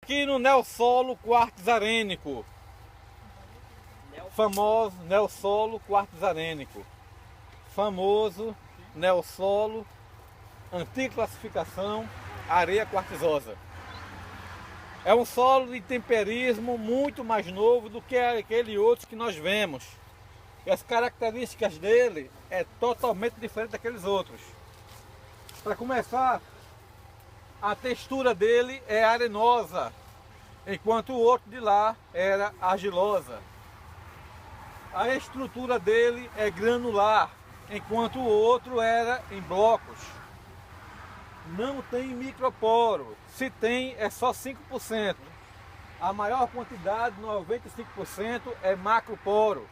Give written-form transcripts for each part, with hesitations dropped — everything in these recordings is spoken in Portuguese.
aqui no neossolo quartzarênico, famoso neossolo quartzarênico, famoso neossolo, antiga classificação, areia quartzosa. É um solo de temperismo muito mais novo do que aquele outro que nós vemos. E as características dele é totalmente diferente daqueles outros. Para começar, a textura dele é arenosa, enquanto o outro de lá era argilosa. A estrutura dele é granular, enquanto o outro era em blocos. Não tem microporo, se tem é só 5%. A maior quantidade, 95%, é macroporo.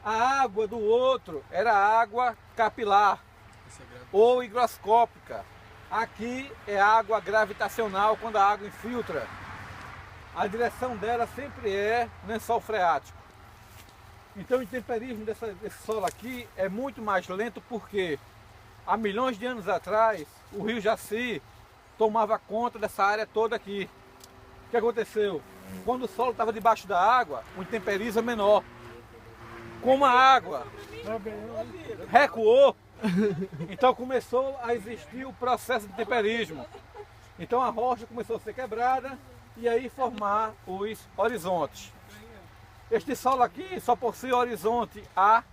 A água do outro era água capilar ou higroscópica. Aqui é água gravitacional quando a água infiltra. A direção dela sempre é lençol freático. Então o temperismo desse solo aqui é muito mais lento porque há milhões de anos atrás o rio Jaci tomava conta dessa área toda aqui. O que aconteceu? Quando o solo estava debaixo da água, o temperismo é menor. Como a água recuou, então começou a existir o processo de temperismo. Então a rocha começou a ser quebrada e aí formar os horizontes. Este solo aqui só possui o horizonte A,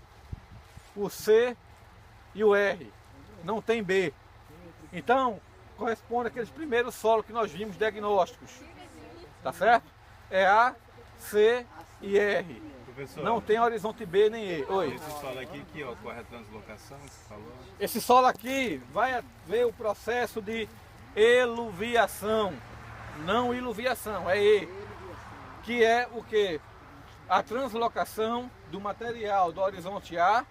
o C e o R. Não tem B. Então corresponde àqueles primeiros solos que nós vimos diagnósticos. Tá certo? É A, C e R. Professor, não tem horizonte B nem E. Oi. Esse solo aqui que ocorre a translocação, que você falou? Esse solo aqui vai haver o processo de eluviação, não iluviação, é E. Que é o que? A translocação do material do horizonte A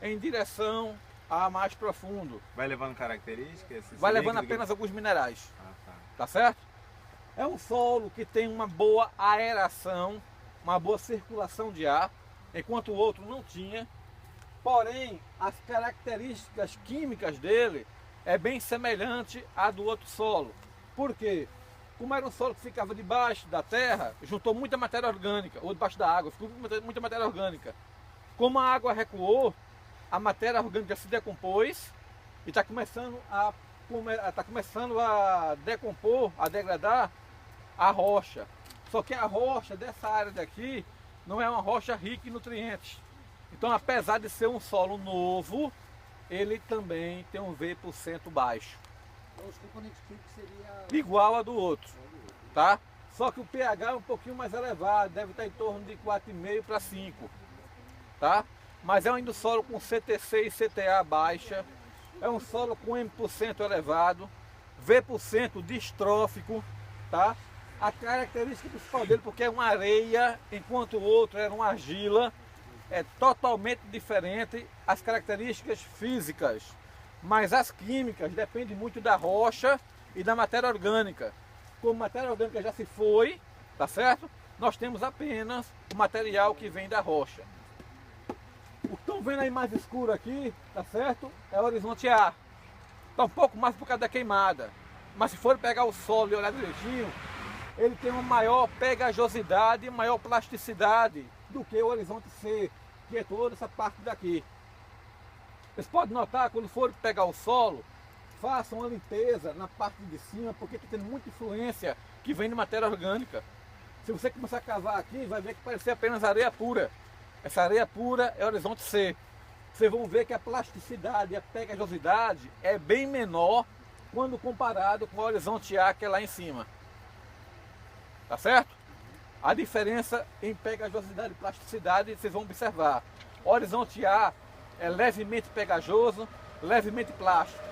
em direção a mais profundo. Vai levando características? Vai levando apenas alguns minerais. Tá. Tá certo? É um solo que tem uma boa aeração, uma boa circulação de ar, enquanto o outro não tinha. Porém, as características químicas dele é bem semelhante à do outro solo. Por quê? Como era um solo que ficava debaixo da terra, juntou muita matéria orgânica, ou debaixo da água, ficou muita matéria orgânica. Como a água recuou, a matéria orgânica se decompôs e está começando a decompor, a degradar a rocha. Só que a rocha dessa área daqui não é uma rocha rica em nutrientes. Então, apesar de ser um solo novo, ele também tem um V% baixo. Então, os componentes químicos seria igual a do outro, tá? Só que o pH é um pouquinho mais elevado, deve estar em torno de 4,5 para 5, tá? Mas é um solo com CTC e CTA baixa, é um solo com M% elevado, V% distrófico, tá? A característica principal dele, porque é uma areia, enquanto o outro era uma argila, é totalmente diferente as características físicas. Mas as químicas dependem muito da rocha e da matéria orgânica. Como a matéria orgânica já se foi, tá certo? Nós temos apenas o material que vem da rocha. O que estão vendo aí mais escuro aqui, tá certo? É o horizonte A. Está um pouco mais por causa da queimada. Mas se for pegar o solo e olhar direitinho, ele tem uma maior pegajosidade e maior plasticidade do que o horizonte C, que é toda essa parte daqui. Vocês podem notar, quando for pegar o solo, façam uma limpeza na parte de cima, porque está tendo muita influência que vem de matéria orgânica. Se você começar a cavar aqui, vai ver que parece apenas areia pura. Essa areia pura é horizonte C. Vocês vão ver que a plasticidade e a pegajosidade é bem menor quando comparado com o horizonte A, que é lá em cima. Tá certo? A diferença em pegajosidade e plasticidade vocês vão observar. O horizonte A é levemente pegajoso, levemente plástico.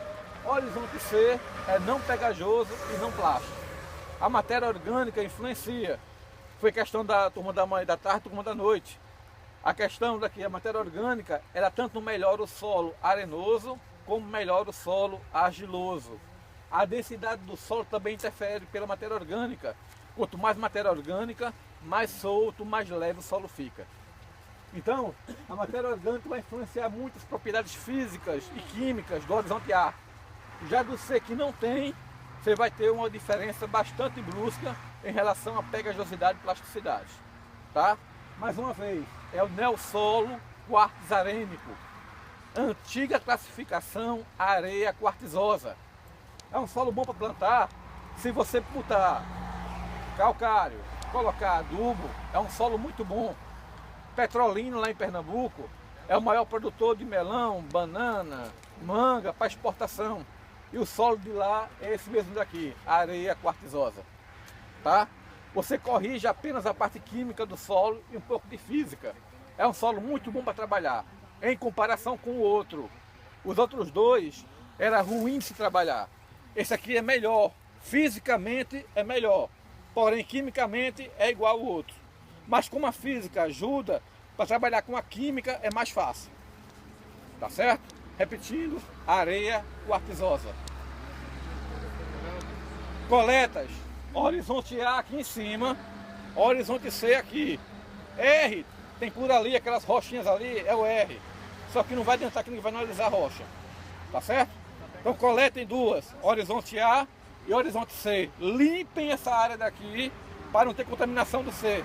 O horizonte C é não pegajoso e não plástico. A matéria orgânica influencia. Foi questão da turma da manhã, da tarde, turma da noite. A questão daqui, a matéria orgânica, ela tanto melhora o solo arenoso, como melhora o solo argiloso. A densidade do solo também interfere pela matéria orgânica. Quanto mais matéria orgânica, mais solto, mais leve o solo fica. Então, a matéria orgânica vai influenciar muitas propriedades físicas e químicas do horizonte A. Já do C que não tem, você vai ter uma diferença bastante brusca em relação à pegajosidade e plasticidade, tá? Mais uma vez, é o neossolo quartzarêmico, antiga classificação areia quartzosa. É um solo bom para plantar se você botar calcário, colocar adubo, é um solo muito bom. Petrolina, lá em Pernambuco, é o maior produtor de melão, banana, manga para exportação. E o solo de lá é esse mesmo daqui, areia quartzosa, tá? Você corrige apenas a parte química do solo e um pouco de física. É um solo muito bom para trabalhar, em comparação com o outro. Os outros dois era ruim de se trabalhar. Esse aqui é melhor, fisicamente é melhor, porém quimicamente é igual ao outro. Mas como a física ajuda, para trabalhar com a química é mais fácil. Tá certo? Repetindo, areia quartzosa. Coletas, horizonte A aqui em cima, horizonte C aqui. R, tem por ali, aquelas rochinhas ali, é o R. Só que não vai adiantar que ninguém vai analisar a rocha. Tá certo? Então coletem duas, horizonte A e horizonte C. Limpem essa área daqui para não ter contaminação do C.